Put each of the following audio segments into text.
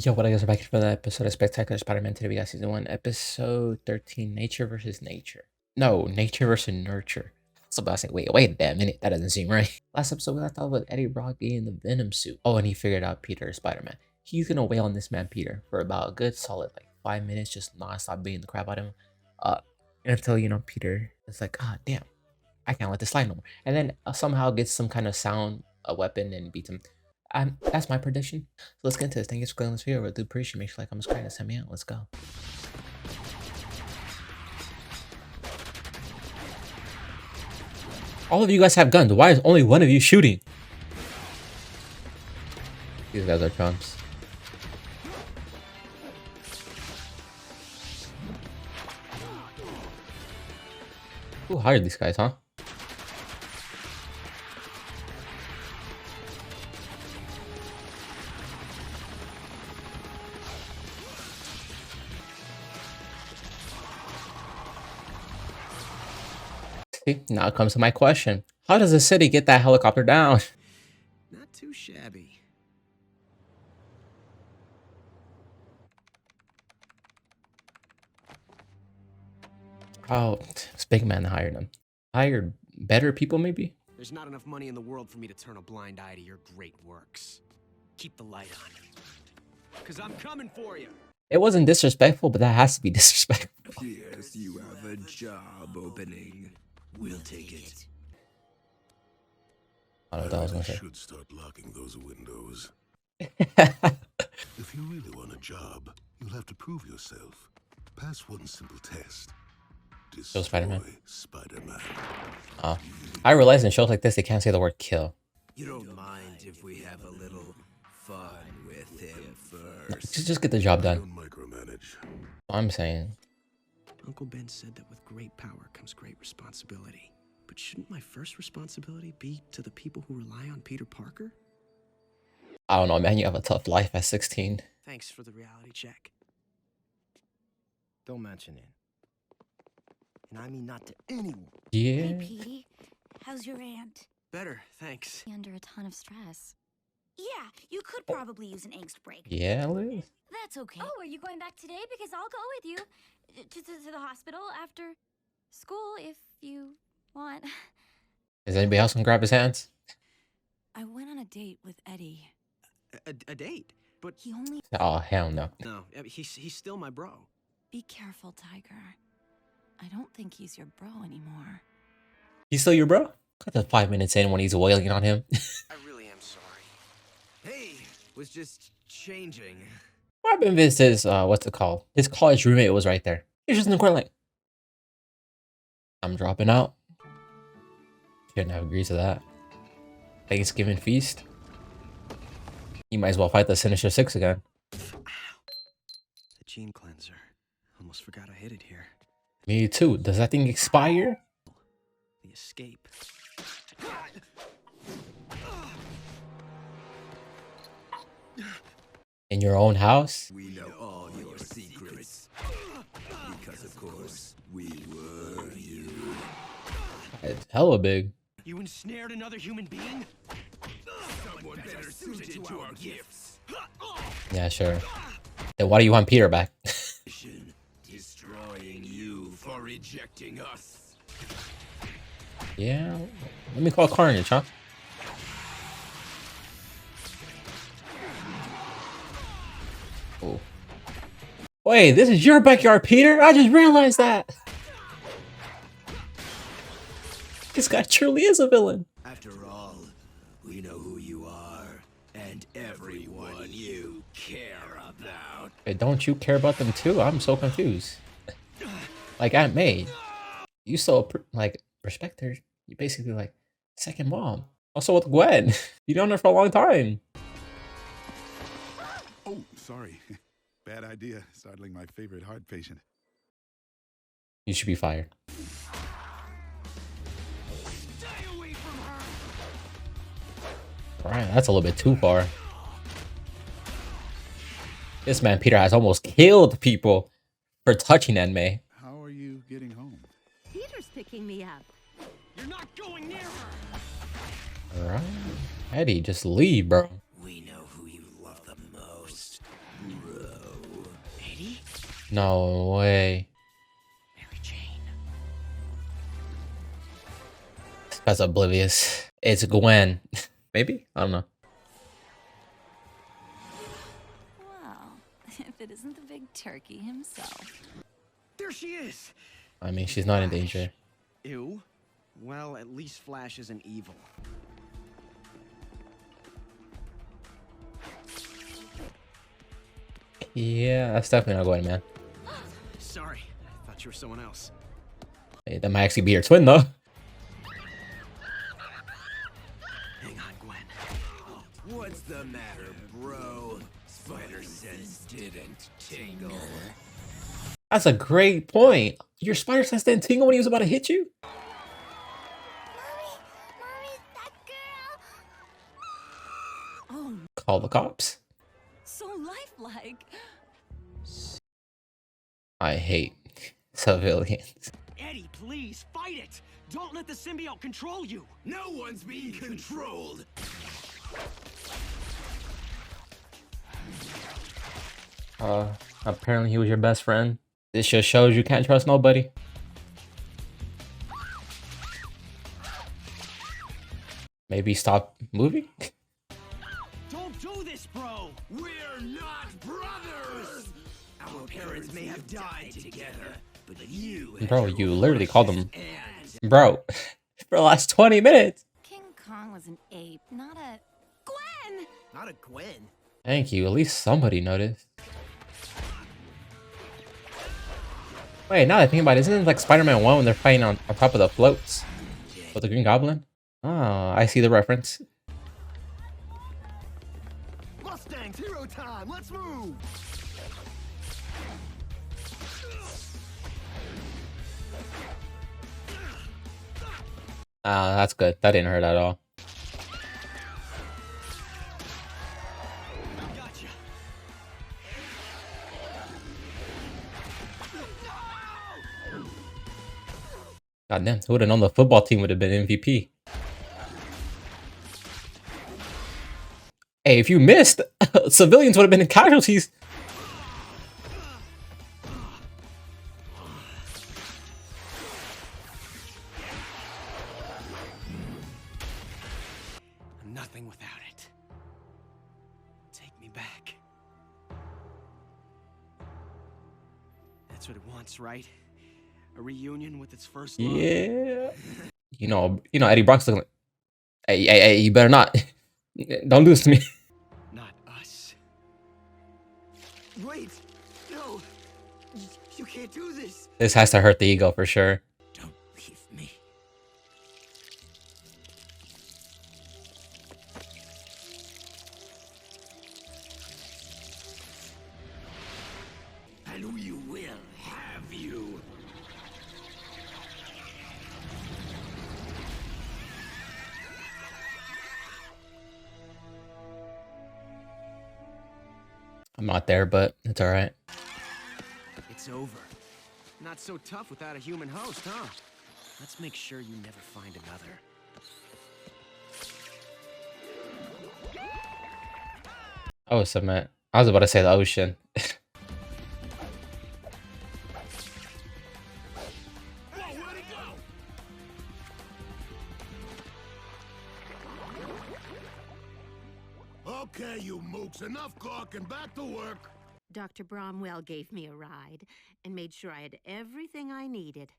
Yo, what I guys are back here for that episode of Spectacular Spider-Man. Today we got season 1, episode 13, Nature versus Nature. No, Nature versus Nurture. So I was like, wait a minute, that doesn't seem right. Last episode we left off with Eddie Brock getting the Venom suit. Oh, and he figured out Peter is Spider-Man. He's gonna wail on this man Peter for about a good solid like 5 minutes, just non-stop beating the crap out of him. Until Peter is like, ah damn, I can't let this slide no more. And then somehow gets some kind of sound a weapon and beats him. That's my prediction. So let's get into this. Thank you for clicking this video. I do appreciate it. Make sure you like, comment, subscribe, and send me out. Let's go. All of you guys have guns. Why is only one of you shooting? These guys are chumps. Who hired these guys, huh? See, now it comes to my question. How does the city get that helicopter down? Not too shabby. Oh, it's Big Man that hired them. Hired better people, maybe? There's not enough money in the world for me to turn a blind eye to your great works. Keep the light on. Cause I'm coming for you. It wasn't disrespectful, but that has to be disrespectful. Yes, you have a job opening. We'll take it. I don't know what I was gonna say. Should start locking those windows. If you really want a job, you'll have to prove yourself. Pass one simple test. Kill Spider-Man. Spider-Man. I realize in shows like this they can't say the word kill. You don't mind if we have a little fun with him first? Just get the job done. Don't micromanage. I'm saying. Uncle Ben said that with great power comes great responsibility. But shouldn't my first responsibility be to the people who rely on Peter Parker? I don't know, man. You have a tough life at 16. Thanks for the reality check. Don't mention it. And I mean not to anyone. Yeah. Hey, Petey. How's your aunt? Better, thanks. Under a ton of stress. Yeah, you could probably use an angst break. Yeah, Liz. That's okay. Oh, are you going back today? Because I'll go with you to the hospital after school if you want. Is anybody else gonna grab his hands? I went on a date with Eddie. A date? But He only... Oh, hell no. no, he's still my bro. Be careful, Tiger. I don't think he's your bro anymore. He's still your bro? Cut the 5 minutes in when he's wailing on him. I really am sorry. Hey, was just changing. What happened if his, what's it called? His college roommate was right there. He's just in the corner like, I'm dropping out. Couldn't have agreed to that. Thanksgiving feast. You might as well fight the Sinister Six again. The gene cleanser. Almost forgot I hid it here. Me too. Does that thing expire? The escape. In your own house? We know all your secrets. Because of course, we were you. It's hella big. You ensnared another human being? Someone better suited to our gifts. Yeah, sure. Then why do you want Peter back? Destroying you for rejecting us. Yeah. Let me call Carnage, huh? Oh. Wait, this is your backyard, Peter? I just realized that. This guy truly is a villain. After all, we know who you are and everyone you care about. Wait, don't you care about them too? I'm so confused. Like Aunt May, you so like respect her. You basically like second mom. Also with Gwen, you known her for a long time. Oh, sorry. Bad idea. Startling my favorite heart patient. You should be fired. Stay away from her! Alright, that's a little bit too far. This man Peter has almost killed people for touching Aunt May. How are you getting home? Peter's picking me up. You're not going near her! Alright. Eddie, just leave, bro. We know who you love the most. No way. Mary Jane. That's oblivious. It's Gwen. Maybe? I don't know. Well, if it isn't the big turkey himself. There she is. I mean, she's not in Flash. danger. Ew. Well, at least Flash isn't evil. Yeah, that's definitely not Gwen, man. Sorry, I thought you were someone else. Hey, that might actually be your twin, though. Hang on, Gwen. What's the matter, bro? Spider sense didn't tingle. That's a great point. Your spider sense didn't tingle when he was about to hit you? Mommy, that girl. Oh, Call the cops. so lifelike. I hate civilians. Eddie, please, fight it! Don't let the symbiote control you! No one's being controlled. Apparently he was your best friend. This just shows you can't trust nobody. Maybe stop moving? Don't do this, bro! We're not brothers. Our parents may have died together, but you, had Bro, your you literally called precious him. and Bro, for the last 20 minutes. King Kong was an ape, not a Gwen. Not a Gwen. Thank you. At least somebody noticed. Wait, now that I think about it, isn't it like Spider-Man 1 when they're fighting on top of the floats with the Green Goblin? Oh, I see the reference. Mustangs, hero time! Let's move! Ah, that's good. That didn't hurt at all. Gotcha. God damn, who would have known the football team would have been MVP? Hey, if you missed, civilians would have been casualties. I'm nothing without it. Take me back. That's what it wants, right? A reunion with its first love. Yeah. You know, Eddie Brock's looking like, hey, you better not. Don't do this to me. Not us. Wait! No! You can't do this! This has to hurt the ego for sure. don't leave me. And we will have you. I'm not there, but it's alright. It's over. Not so tough without a human host, huh? Let's make sure you never find another. Oh, cement. I was about to say the ocean. Okay, you mooks, enough gawking, back to work. Dr. Bromwell gave me a ride and made sure I had everything I needed.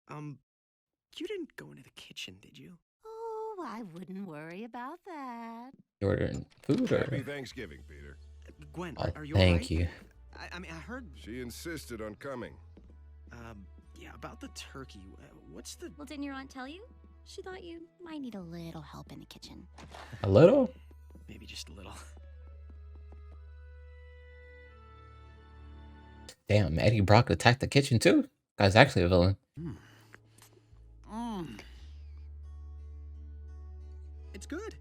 You didn't go into the kitchen, did you? Oh, I wouldn't worry about that. You ordering food Happy or? Thanksgiving, Peter. Gwen, Oh, are you thank alright? you. I mean, I heard, She insisted on coming. yeah, about the turkey. What's the... Well, didn't your aunt tell you? She thought you might need a little help in the kitchen. A little? Maybe just a little. Damn, Eddie Brock attacked the kitchen too? Guy's actually a villain. It's good.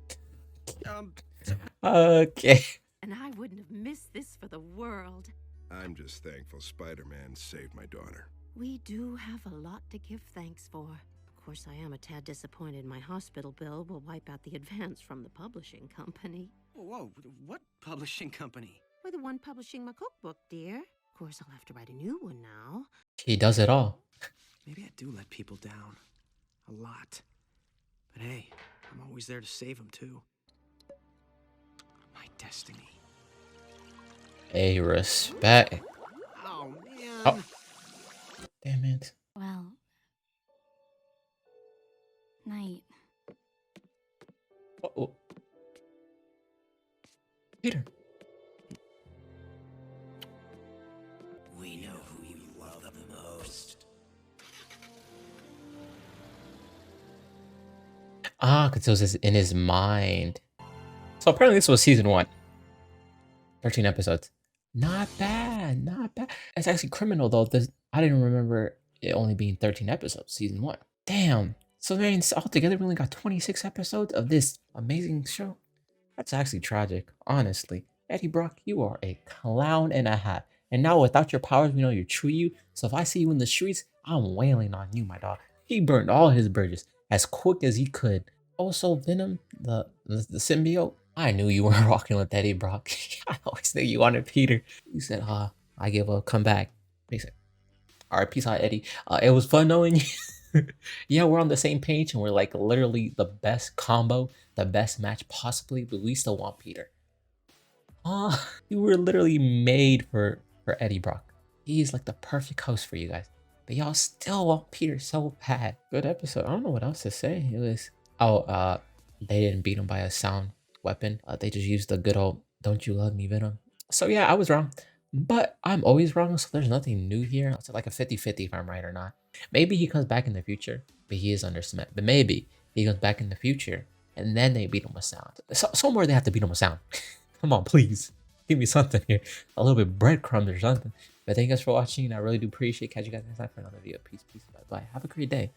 Okay. And I wouldn't have missed this for the world. I'm just thankful Spider-Man saved my daughter. We do have a lot to give thanks for. Of course, I am a tad disappointed my hospital bill will wipe out the advance from the publishing company. Whoa, what publishing company? We're the one publishing my cookbook, dear. Of course, I'll have to write a new one now. He does it all. Maybe I do let people down. A lot. But hey, I'm always there to save them, too. My destiny. Hey, respect. Oh, man. Oh. Damn it. Well, night. Uh-oh. Peter. We know who you love the most. Ah, because it was in his mind. So apparently this was season 1. 13 episodes. Not bad, not bad. It's actually criminal though. I didn't remember it only being 13 episodes, season 1. Damn. So that means altogether we only got 26 episodes of this amazing show. That's actually tragic, honestly. Eddie Brock, you are a clown in a hat. And now without your powers, we know you're true you. So if I see you in the streets, I'm wailing on you, my dog. He burned all his bridges as quick as he could. Also, Venom, the symbiote, I knew you weren't rocking with Eddie Brock. I always knew you wanted Peter. You said, I give up, come back. He said, all right, peace out, Eddie. It was fun knowing you. Yeah, we're on the same page and we're like literally the best combo, the best match possibly, but we still want Peter. You were literally made for Eddie Brock. He's like the perfect host for you guys. But y'all still want Peter so bad. Good episode. I don't know what else to say. It was they didn't beat him by a sound weapon. They just used the good old "Don't you love me, Venom." So yeah, I was wrong. But I'm always wrong, so there's nothing new here. It's like a 50-50 if I'm right or not. Maybe he comes back in the future, but he is under cement. But maybe he comes back in the future and then they beat him with sound. Somewhere they have to beat him with sound. Come on, please. Give me something here. A little bit of breadcrumbs or something. But thank you guys for watching. I really do appreciate it. Catch you guys next time for another video. Peace, peace, bye, bye. Have a great day.